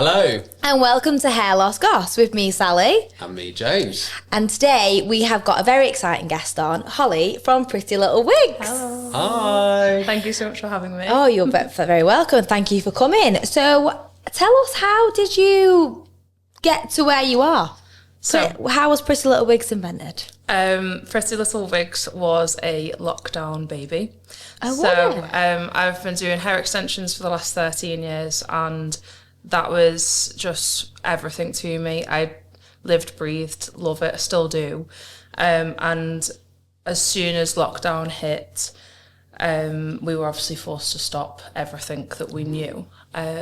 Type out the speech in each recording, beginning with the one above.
Hello. And welcome to Hair Loss Goss with me, Sally. And me, James. And today we have got a very exciting guest on, Holly from Pretty Little Wigs. Hello. Hi. Thank you so much for having me. Oh, you're very welcome. Thank you for coming. So tell us, how did you get to where you are? So, how was Pretty Little Wigs invented? Pretty Little Wigs was a lockdown baby. Oh, so wow. I've been doing hair extensions for the last 13 years, and that was just everything to me. I lived, breathed, love it, still do. And as soon as lockdown hit, we were obviously forced to stop everything that we knew.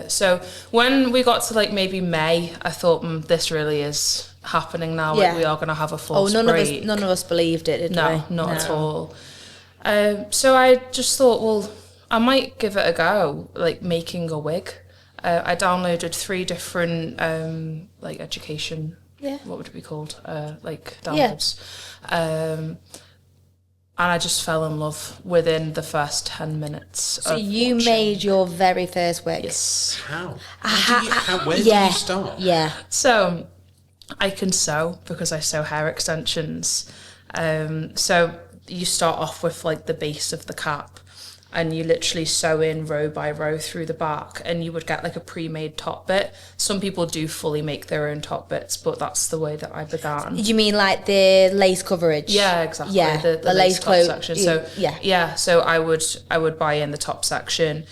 So when we got to like maybe May, I thought, this really is happening now. Yeah. Like, we are going to have a forced none break. of us believed it, did we? No, not at all. So I just thought, well, I might give it a go, like making a wig. I downloaded 3 different like education, what would it be called? Like downloads. And I just fell in love within the first 10 minutes. So you made your very first wig? Yes. How? Where did you start? Yeah. So I can sew because I sew hair extensions. So you start off with like the base of the cap, and you literally sew in row by row through the back, and you would get like a pre-made top bit. Some people do fully make their own top bits, but that's the way that I began. You mean like the lace coverage? Yeah, exactly. Yeah, the lace top cloak section. So so I would buy in the top section,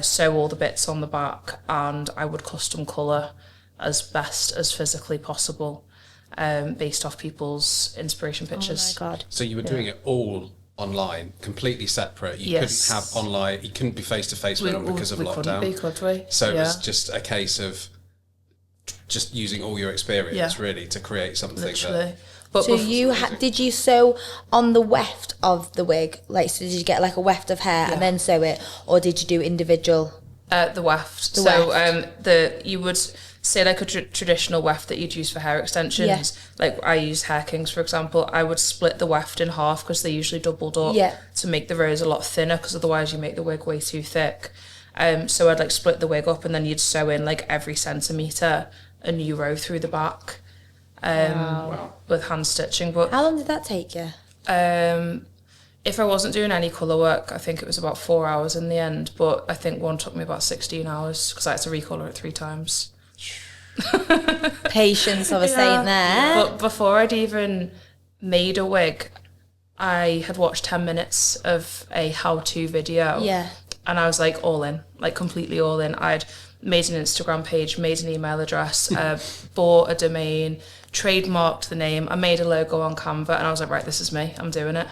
sew all the bits on the back, and I would custom colour as best as physically possible, based off people's inspiration pictures. Oh my God. So you were doing it all online, completely separate. You couldn't have online. You couldn't be face to face with them because of lockdown. We couldn't be, could we? So it was just a case of just using all your experience really to create something. Literally. But so did you sew on the weft of the wig? Like, so did you get like a weft of hair and then sew it, or did you do individual? The weft. You would say like a traditional weft that you'd use for hair extensions. Like I use Hair Kings, for example. I would split the weft in half because they usually doubled up to make the rows a lot thinner, because otherwise you make the wig way too thick. So I'd like split the wig up, and then you'd sew in like every centimetre a new row through the back, with hand stitching. But how long did that take you? If I wasn't doing any colour work, I think it was about 4 hours in the end, but I think one took me about 16 hours because I had to recolour it 3 times. Patience of a saint there. But before I'd even made a wig, I had watched 10 minutes of a how-to video. Yeah. And I was like all in, like completely all in. I'd made an Instagram page, made an email address, bought a domain, trademarked the name. I made a logo on Canva, and I was like, right, this is me. I'm doing it.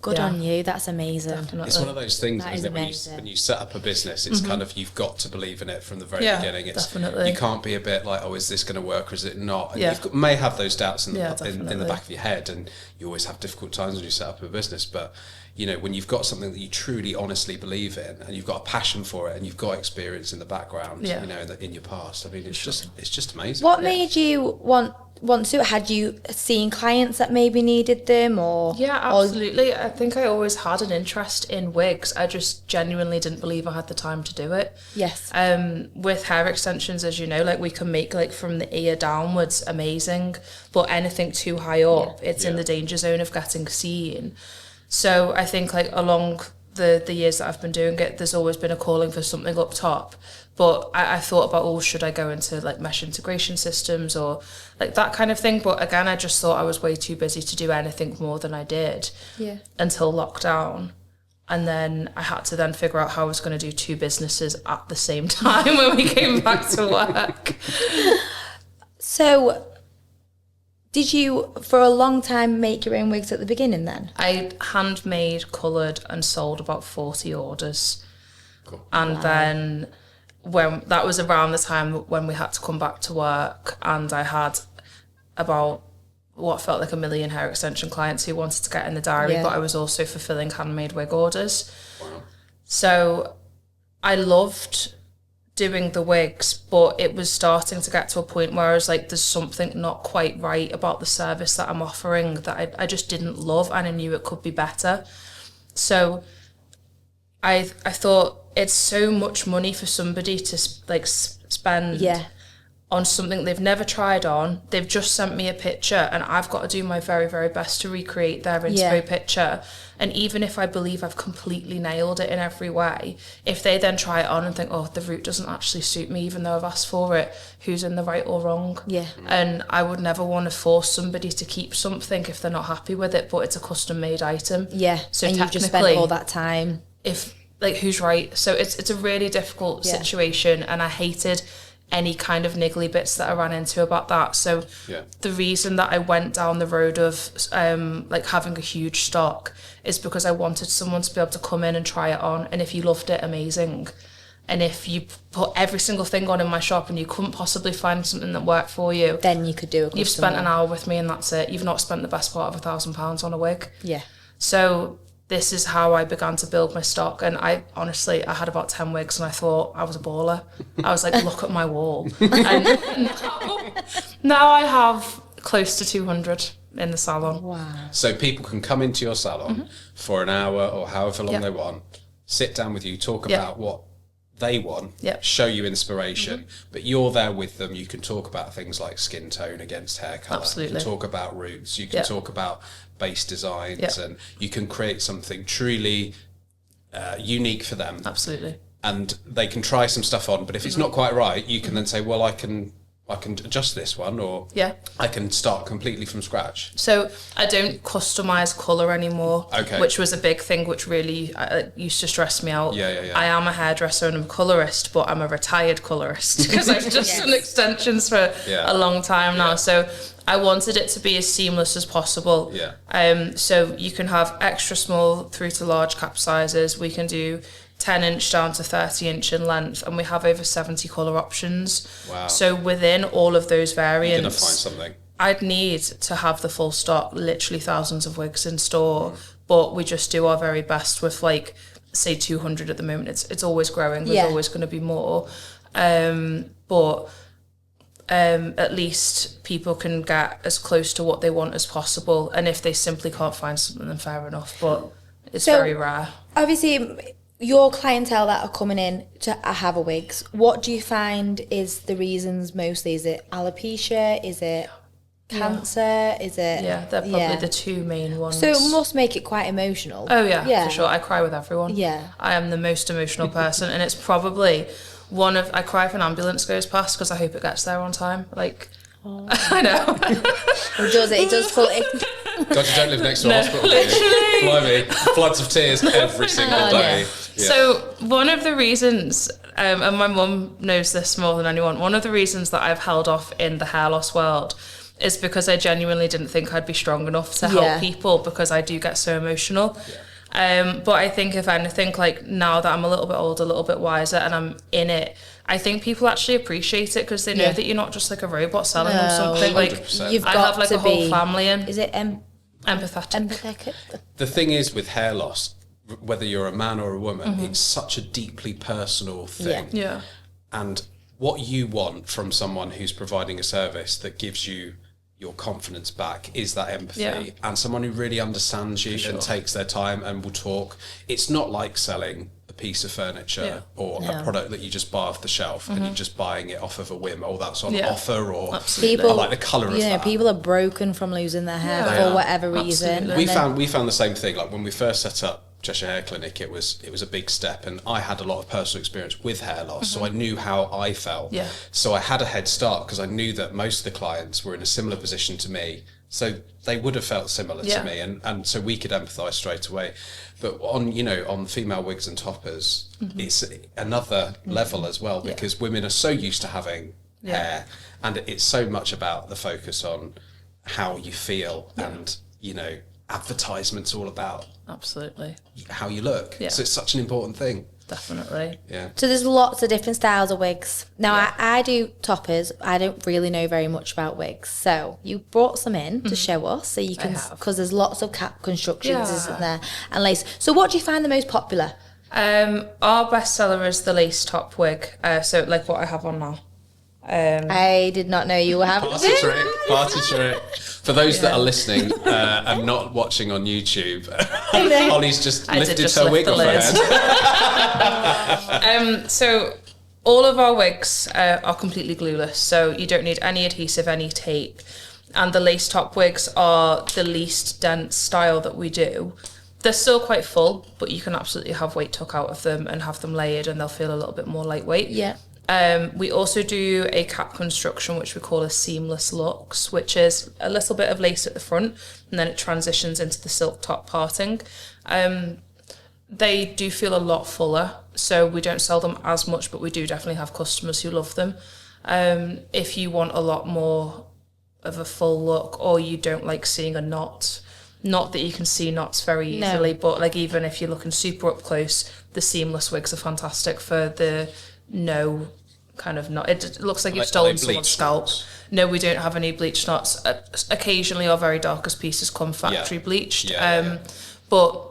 Good on you. That's amazing. Definitely. It's one of those things, That isn't is it? When you set up a business, it's kind of, you've got to believe in it from the very beginning. It's, definitely. You can't be a bit like, oh, is this going to work or is it not? And Yeah. you may have those doubts in the definitely. back of your head, and you always have difficult times when you set up a business. But you know, when you've got something that you truly, honestly believe in, and you've got a passion for it, and you've got experience in the background, you know, in your past. I mean, it's just amazing. What made you want to? Had you seen clients that maybe needed them, or? Yeah, absolutely. I think I always had an interest in wigs. I just genuinely didn't believe I had the time to do it. Yes. With hair extensions, as you know, like we can make like from the ear downwards amazing, but anything too high up, it's in the danger zone of getting seen. So I think like along the years that I've been doing it, there's always been a calling for something up top. But I thought about, should I go into like mesh integration systems or like that kind of thing? But again, I just thought I was way too busy to do anything more than I did until lockdown. And then I had to then figure out how I was going to do 2 businesses at the same time when we came back to work. So did you, for a long time, make your own wigs at the beginning then? I handmade, coloured and sold about 40 orders. Cool. And then when that was around the time when we had to come back to work, and I had about what felt like 1 million hair extension clients who wanted to get in the diary, but I was also fulfilling handmade wig orders. Wow. So I loved doing the wigs, but it was starting to get to a point where I was like, there's something not quite right about the service that I'm offering that I just didn't love, and I knew it could be better. So I thought, it's so much money for somebody to like spend on something they've never tried on. They've just sent me a picture and I've got to do my very, very best to recreate their inspo picture. And even if I believe I've completely nailed it in every way, if they then try it on and think, oh, the root doesn't actually suit me, even though I've asked for it, who's in the right or wrong? Yeah. And I would never want to force somebody to keep something if they're not happy with it, but it's a custom made item. Yeah. So and you've just spent all that time. If, like, who's right? So it's a really difficult situation, and I hated any kind of niggly bits that I ran into about that. So the reason that I went down the road of like having a huge stock is because I wanted someone to be able to come in and try it on, and if you loved it, amazing. And if you put every single thing on in my shop and you couldn't possibly find something that worked for you, then you could do a custom. You've spent an hour with me and that's it. You've not spent the best part of £1,000 on a wig. Yeah. So this is how I began to build my stock. And I had about 10 wigs and I thought I was a baller. I was like, look at my wall. And now I have close to 200 in the salon. Wow. So people can come into your salon for an hour or however long they want, sit down with you, talk about what they want, show you inspiration, but you're there with them. You can talk about things like skin tone against hair colour. Absolutely. You can talk about roots. You can talk about base designs, and you can create something truly unique for them. Absolutely. And they can try some stuff on, but if it's not quite right, you can then say, well, I can adjust this one, or I can start completely from scratch. So I don't customise colour anymore, which was a big thing which really used to stress me out. I am a hairdresser and I'm a colourist, but I'm a retired colourist because I've just done extensions for a long time now. So I wanted it to be as seamless as possible. So you can have extra small through to large cap sizes. We can do 10-inch down to 30-inch in length, and we have over 70 colour options. Wow. So within all of those variants, you're going to find something. I'd need to have the full stock, literally thousands of wigs in store, but we just do our very best with, like, say 200 at the moment. It's always growing. There's always going to be more. But at least people can get as close to what they want as possible. And if they simply can't find something, then fair enough. But it's very rare. Obviously, your clientele that are coming in to have a wigs, what do you find is the reasons mostly? Is it alopecia? Is it cancer? Is it... Yeah, they're probably the two main ones. So it must make it quite emotional. Oh, yeah, for sure. I cry with everyone. Yeah. I am the most emotional person, and it's probably one of... I cry if an ambulance goes past because I hope it gets there on time. Like... Oh. I know. It does pull it. God, you don't live next to a hospital, do you? Blimey, floods of tears every single day. Yeah. So one of the reasons, and my mum knows this more than anyone, one of the reasons that I've held off in the hair loss world is because I genuinely didn't think I'd be strong enough to help people, because I do get so emotional. But I think if anything, like now that I'm a little bit older, a little bit wiser, and I'm in it, I think people actually appreciate it because they know that you're not just like a robot selling them something. 100%. Like I have like a whole family in. Is it empathetic? The thing is with hair loss, whether you're a man or a woman, it's such a deeply personal thing. Yeah. And what you want from someone who's providing a service that gives you your confidence back is that empathy, and someone who really understands you and takes their time and will talk. It's not like selling a piece of furniture or a product that you just buy off the shelf and you're just buying it off of a whim. Oh, that's on offer, or people, I like the colour of that. People are broken from losing their hair for whatever reason. We found the same thing. Like when we first set up Cheshire Hair Clinic, it was a big step, and I had a lot of personal experience with hair loss, so I knew how I felt. So I had a head start because I knew that most of the clients were in a similar position to me, so they would have felt similar to me, and so we could empathise straight away. But on female wigs and toppers, it's another level as well, because women are so used to having hair, and it's so much about the focus on how you feel, and advertisements all about how you look. So it's such an important thing. Definitely. Yeah. So there's lots of different styles of wigs. Now I do toppers. I don't really know very much about wigs. So you brought some in to show us, so you can, because there's lots of cap constructions, isn't there, and lace. So what do you find the most popular? Our bestseller is the lace top wig. So like what I have on now. I did not know you were having Party trick. For those that are listening and not watching on YouTube, Hollie's just lifted her wig off her head. So all of our wigs are completely glueless, so you don't need any adhesive, any tape. And the lace top wigs are the least dense style that we do. They're still quite full, but you can absolutely have weight took out of them and have them layered, and they'll feel a little bit more lightweight. Yeah. We also do a cap construction, which we call a seamless looks, which is a little bit of lace at the front, and then it transitions into the silk top parting. They do feel a lot fuller, so we don't sell them as much, but we do definitely have customers who love them. If you want a lot more of a full look, or you don't like seeing a knot, not that you can see knots very easily, but like even if you're looking super up close, the seamless wigs are fantastic for the no kind of knot. It looks like you've stolen someone's scalp. No, we don't have any bleached knots. Occasionally our very darkest pieces come factory bleached. But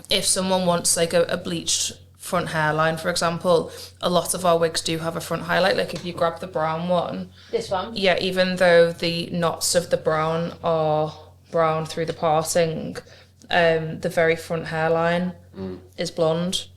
if someone wants like a bleached front hairline, for example, a lot of our wigs do have a front highlight. Like if you grab the brown one, this one, even though the knots of the brown are brown through the parting, the very front hairline is blonde.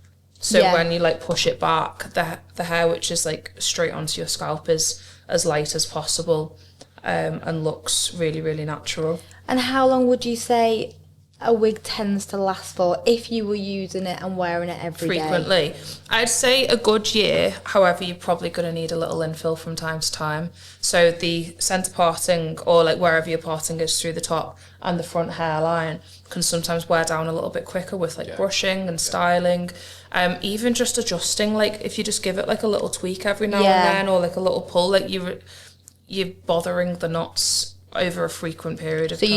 So when you like push it back, the hair which is like straight onto your scalp is as light as possible, and looks really, really natural. And how long would you say a wig tends to last for if you were using it and wearing it every day? Frequently. I'd say a good year. However, you're probably going to need a little infill from time to time. So the centre parting, or like wherever your parting is through the top, and the front hairline can sometimes wear down a little bit quicker with like brushing and styling. Even just adjusting, like if you just give it like a little tweak every now and then, or like a little pull, like you're bothering the knots over a frequent period of time. So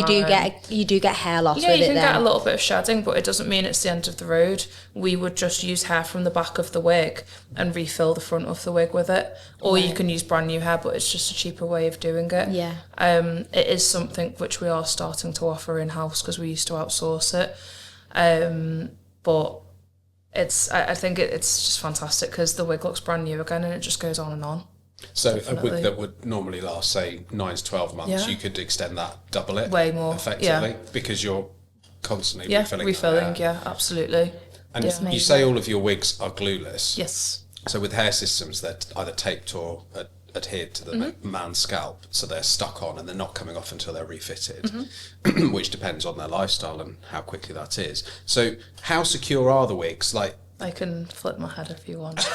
you do get hair loss with it then? Yeah, you can get a little bit of shedding, but it doesn't mean it's the end of the road. We would just use hair from the back of the wig and refill the front of the wig with it. Or you can use brand new hair, but it's just a cheaper way of doing it. Yeah. It is something which we are starting to offer in-house because we used to outsource it. But I think it's just fantastic because the wig looks brand new again and it just goes on and on. So definitely. A wig that would normally last, say, 9 to 12 months, you could extend that, double it. Way more. Effectively, because you're constantly refilling. Yeah, absolutely. And you say all of your wigs are glueless. Yes. So with hair systems, they're either taped or adhered to the man's scalp, so they're stuck on and they're not coming off until they're refitted, which depends on their lifestyle and how quickly that is. So how secure are the wigs? Like, I can flip my head if you want.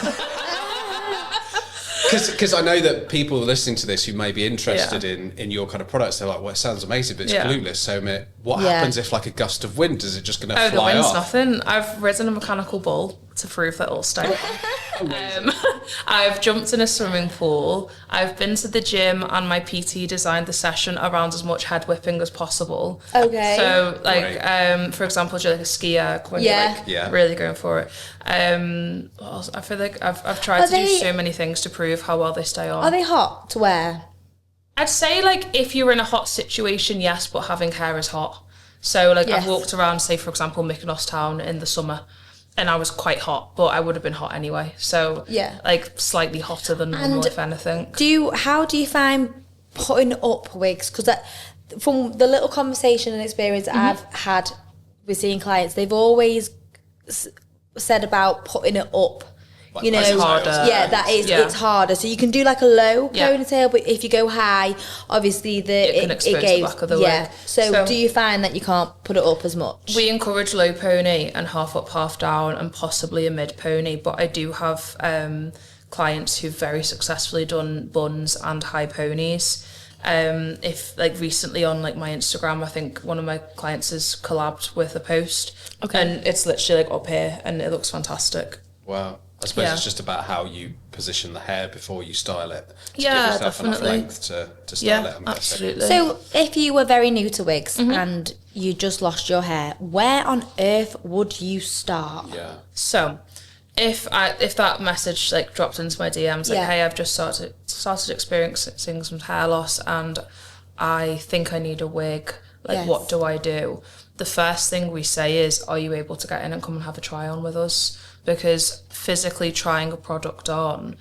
Because I know that people listening to this who may be interested in your kind of products, they're like, well, it sounds amazing, but it's glueless. So what happens if like a gust of wind, is it just going to fly off? Oh, the wind's nothing. I've ridden a mechanical bull to prove that it'll stay. I've jumped in a swimming pool. I've been to the gym, and my PT designed the session around as much head whipping as possible. Okay. So, like, for example, do you like a skier when you're like really going for it? What else? I feel like I've tried to do so many things to prove how well they stay on. Are they hot to wear? I'd say like if you're in a hot situation, yes, but having hair is hot. So like I've walked around, say for example, Mykonos town in the summer, and I was quite hot, but I would have been hot anyway. So like slightly hotter than normal, if anything. How do you find putting up wigs? Because from the little conversation and experience I've had with seeing clients, they've always said about putting it up. Like, you know, it's harder. It's harder. So you can do like a low ponytail, but if you go high, obviously it can expose the back of the wig. So do you find that you can't put it up as much? We encourage low pony and half up, half down, and possibly a mid pony. But I do have clients who've very successfully done buns and high ponies. If like recently on like my Instagram, I think one of my clients has collabed with a post, and it's literally like up here, and it looks fantastic. Wow. I suppose it's just about how you position the hair before you style it. To give yourself enough length to style it. Absolutely. So if you were very new to wigs and you just lost your hair, where on earth would you start? Yeah. So if that message like dropped into my DMs, like, hey, I've just started experiencing some hair loss and I think I need a wig, like what do I do? The first thing we say is, are you able to get in and come and have a try on with us? Because physically trying a product on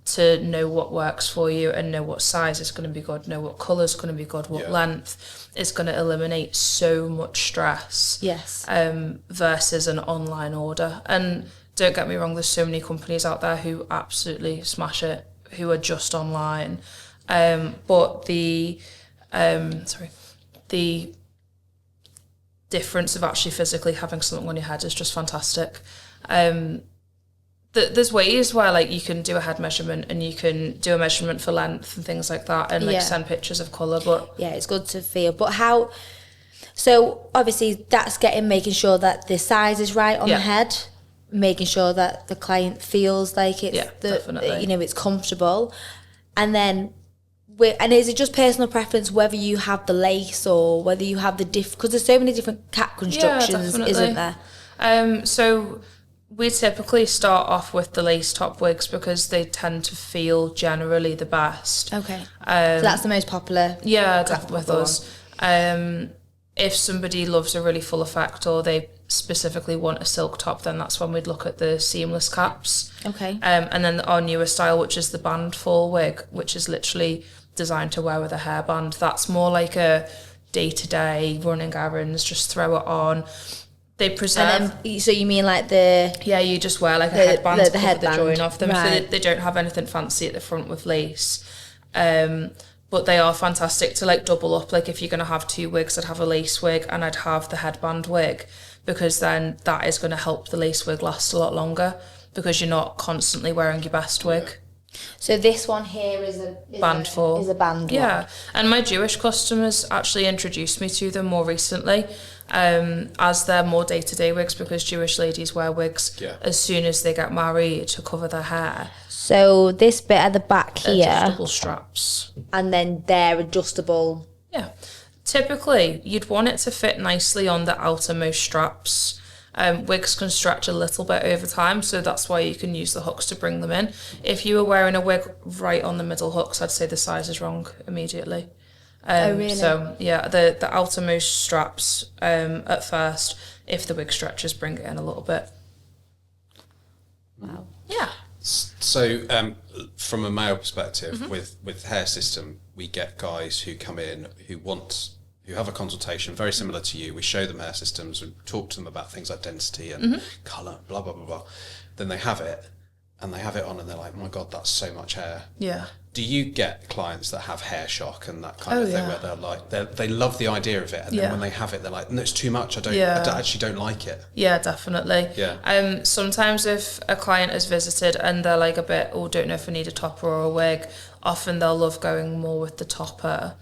to know what works for you and know what size is going to be good, know what colour is going to be good, what length is going to eliminate so much stress. Yes. Versus an online order. And don't get me wrong, there's so many companies out there who absolutely smash it, who are just online. But the difference of actually physically having something on your head is just fantastic. There's ways where like you can do a head measurement and you can do a measurement for length and things like that, and like send pictures of colour, but it's good to feel. But how, so obviously that's making sure that the size is right on the head, making sure that the client feels like it's it's comfortable, and then and is it just personal preference whether you have the lace or whether you have the because there's so many different cap constructions, isn't there? So we typically start off with the lace top wigs because they tend to feel generally the best. Okay. So that's the most popular. Yeah, definitely with us. If somebody loves a really full effect or they specifically want a silk top, then that's when we'd look at the seamless caps. Okay. And then our newer style, which is the band fall wig, which is literally designed to wear with a hairband. That's more like a day-to-day running errands, just throw it on. They preserve. And then, so you mean like you just wear like a headband to cover the join off them, right. so they don't have anything fancy at the front with lace. But they are fantastic to like double up. Like if you're going to have two wigs, I'd have a lace wig and I'd have the headband wig, because then that is going to help the lace wig last a lot longer because you're not constantly wearing your best wig. So this one here is a band one. Yeah, and my Jewish customers actually introduced me to them more recently, as they're more day-to-day wigs, because Jewish ladies wear wigs as soon as they get married to cover their hair. So this bit at the back here, adjustable straps, and then they're adjustable. Yeah, typically you'd want it to fit nicely on the outermost straps. Wigs can stretch a little bit over time, so that's why you can use the hooks to bring them in. If you were wearing a wig right on the middle hooks, I'd say the size is wrong immediately. Oh, really? So yeah, the outermost straps at first, if the wig stretches, bring it in a little bit. Wow. Yeah. So from a male perspective, with hair system, we get guys who come in who have a consultation very similar to you. We show them hair systems, we talk to them about things like density and colour, blah, blah, blah, blah. Then they have it, and they have it on, and they're like, oh my God, that's so much hair. Yeah. Do you get clients that have hair shock and that kind of thing, where they're like, they love the idea of it, and then when they have it, they're like, no, it's too much, I actually don't like it. Yeah, definitely. Yeah. Sometimes if a client has visited and they're like a bit, don't know if I need a topper or a wig, often they'll love going more with the topper,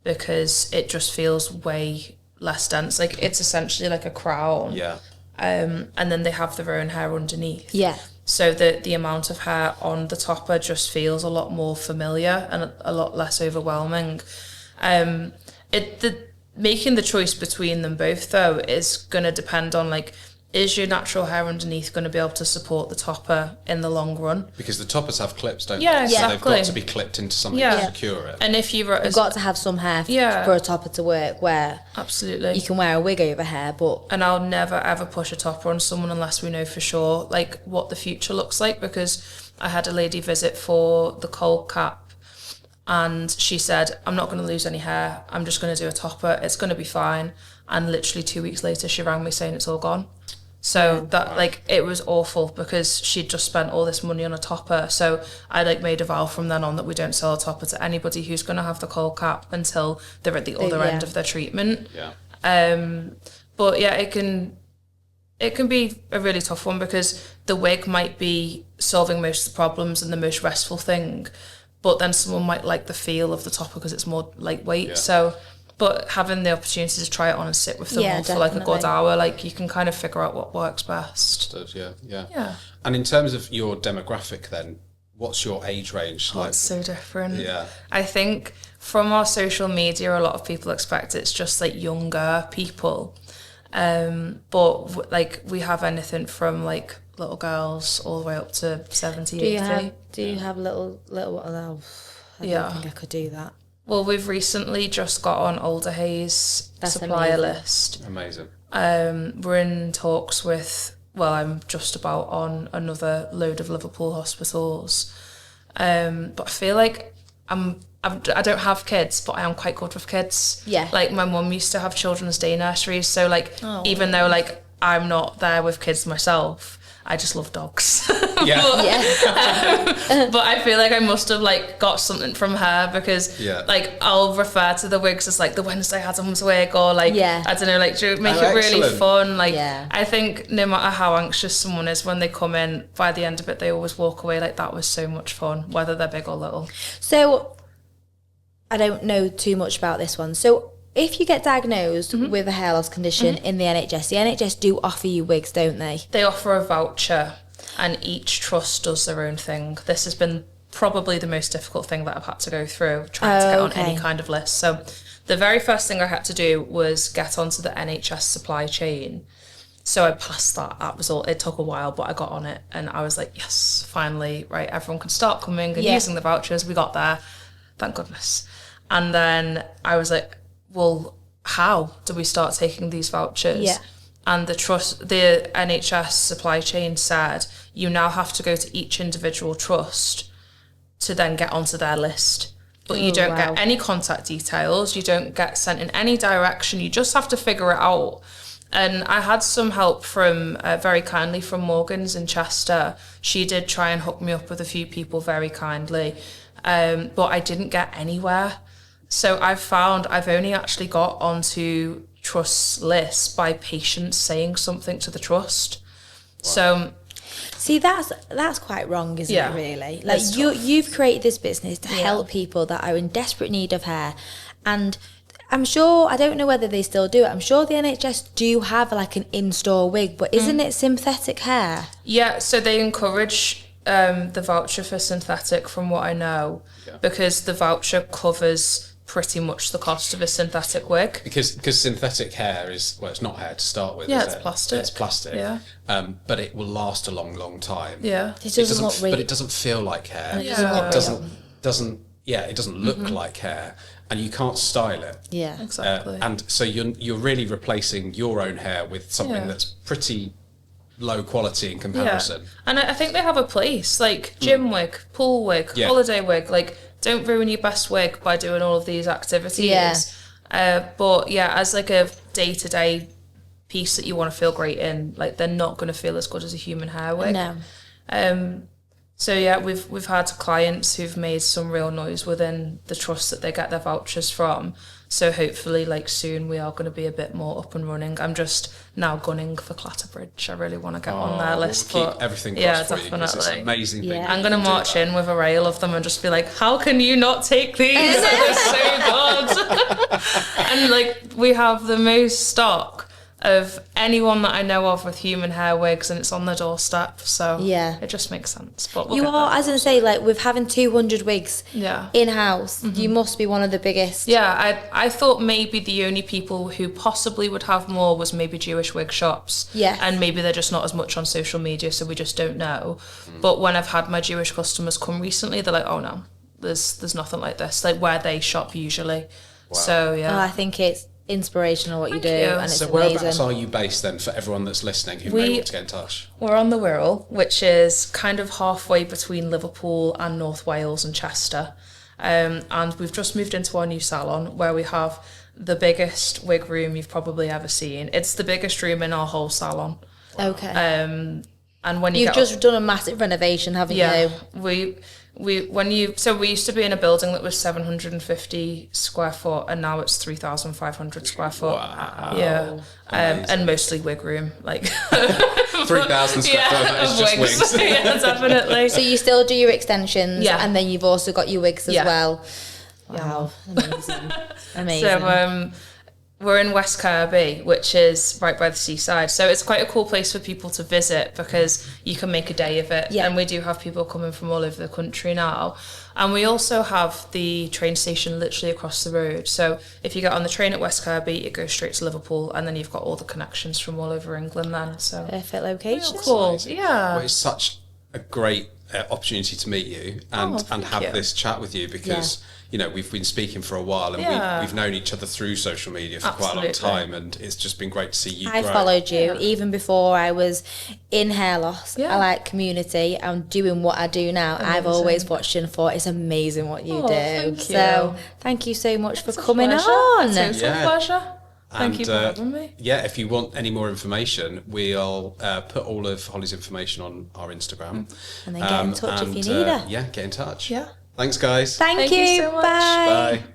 because it just feels way less dense. Like it's essentially like a crown. Yeah. And then they have their own hair underneath. Yeah. So the amount of hair on the topper just feels a lot more familiar and a lot less overwhelming. Making the choice between them both though is going to depend on like, is your natural hair underneath going to be able to support the topper in the long run? Because the toppers have clips, don't they? So Exactly. they've got to be clipped into something to secure it. And if you've got to have some hair for a topper to work, where absolutely you can wear a wig over hair, but... And I'll never ever push a topper on someone unless we know for sure like what the future looks like, because I had a lady visit for the cold cap and she said, I'm not going to lose any hair, I'm just going to do a topper, it's going to be fine. And literally 2 weeks later she rang me saying it's all gone. So that like it was awful because she'd just spent all this money on a topper. So I like made a vow from then on that we don't sell a topper to anybody who's going to have the cold cap until they're at the other end of their treatment. Yeah. But yeah, it can be a really tough one because the wig might be solving most of the problems and the most restful thing, but then someone might like the feel of the topper because it's more lightweight. Yeah. So. But having the opportunity to try it on and sit with them all for like a good hour, like you can kind of figure out what works best. Yeah. And in terms of your demographic then, what's your age range like? It's so different. Yeah. I think from our social media, a lot of people expect it's just like younger people. But like we have anything from like little girls all the way up to 70, 80. Do you have little I don't think I could do that. Well, we've recently just got on Older Hayes supplier list. Amazing. We're in talks with, I'm just about on another load of Liverpool hospitals. But I feel like I don't have kids, but I am quite good with kids. Yeah. Like my mum used to have children's day nurseries, so like even though like I'm not there with kids myself, I just love dogs. Yeah. But I feel like I must have like got something from her, because like I'll refer to the wigs as like the Wednesday Addams wig, or like I don't know, like to make it really fun. Like I think no matter how anxious someone is, when they come in, by the end of it they always walk away like that was so much fun, whether they're big or little. So I don't know too much about this one. So if you get diagnosed with a hair loss condition in the NHS do offer you wigs, don't they? They offer a voucher, and each trust does their own thing. This has been probably the most difficult thing that I've had to go through, trying to get on any kind of list. So the very first thing I had to do was get onto the NHS supply chain. So I passed that. That was all. It took a while, but I got on it, and I was like, yes, finally, right, everyone can start coming and using the vouchers. We got there, thank goodness. And then I was like, well, how do we start taking these vouchers? Yeah. And the NHS supply chain said you now have to go to each individual trust to then get onto their list. But you don't get any contact details. You don't get sent in any direction. You just have to figure it out. And I had some help from, very kindly, from Morgan's in Chester. She did try and hook me up with a few people very kindly. But I didn't get anywhere. So I've found I've only actually got onto trust's lists by patients saying something to the trust. Wow. So see, that's quite wrong, isn't it, really? Like you've created this business to help people that are in desperate need of hair, and I'm sure, I don't know whether they still do it, I'm sure the NHS do have like an in-store wig, but isn't it synthetic hair? Yeah, so they encourage the voucher for synthetic, from what I know, because the voucher covers pretty much the cost of a synthetic wig. Because synthetic hair is, well, it's not hair to start with. Yeah, it's plastic. It's plastic. Yeah. But it will last a long, long time. Yeah. It doesn't look but it doesn't feel like hair. It it doesn't look like hair, and you can't style it. Yeah, exactly. And so you're really replacing your own hair with something that's pretty low quality in comparison. Yeah. And I think they have a place, like gym wig, pool wig, holiday wig. Like, don't ruin your best wig by doing all of these activities. Yeah. But yeah, as like a day-to-day piece that you want to feel great in, like they're not going to feel as good as a human hair wig. No. So yeah, we've had clients who've made some real noise within the trust that they get their vouchers from. So hopefully, like soon, we are going to be a bit more up and running. I'm just now gunning for Clatterbridge. I really want to get on their list. We'll keep everything crossed for definitely. You, it's an amazing thing. I'm going to march in with a rail of them and just be like, how can you not take these? They're so good. And like, we have the most stock of anyone that I know of with human hair wigs, and it's on the doorstep, so it just makes sense. But you are, as I say, like with having 200 wigs in-house, you must be one of the biggest. I thought maybe the only people who possibly would have more was maybe Jewish wig shops, and maybe they're just not as much on social media, so we just don't know. But when I've had my Jewish customers come recently, they're like, oh no, there's nothing like this, like where they shop usually. So I think it's inspirational what you do, and it's so amazing. Whereabouts are you based then, for everyone that's listening who may want to get in touch? We're on the Wirral, which is kind of halfway between Liverpool and North Wales and Chester, and we've just moved into our new salon where we have the biggest wig room you've probably ever seen. It's the biggest room in our whole salon. Okay. And when you've just done a massive renovation, haven't you? We used to be in a building that was 750 square foot, and now it's 3,500 square foot. Wow. Yeah. And mostly wig room, like 3,000 square foot, that is just wigs. Yeah, definitely. So you still do your extensions, and then you've also got your wigs as well. Wow, amazing. So we're in West Kirby, which is right by the seaside. So it's quite a cool place for people to visit because you can make a day of it. Yeah. And we do have people coming from all over the country now. And we also have the train station literally across the road. So if you get on the train at West Kirby, it goes straight to Liverpool, and then you've got all the connections from all over England then. So perfect location. Cool. Yeah. Well, it's such a great opportunity to meet you and have this chat with you, because you know, we've been speaking for a while, and we've known each other through social media for quite a long time, and it's just been great to see you grow. Followed you even before I was in hair loss. I like community. I'm doing what I do now. I've always watched and thought it's amazing what you do. Thank you so much for coming on. It's a pleasure. Thank you for having me. Yeah, if you want any more information, we'll put all of Hollie's information on our Instagram. And then get in touch if you need her. Yeah, get in touch. Yeah. Thanks, guys. Thank you so much. Bye. Bye.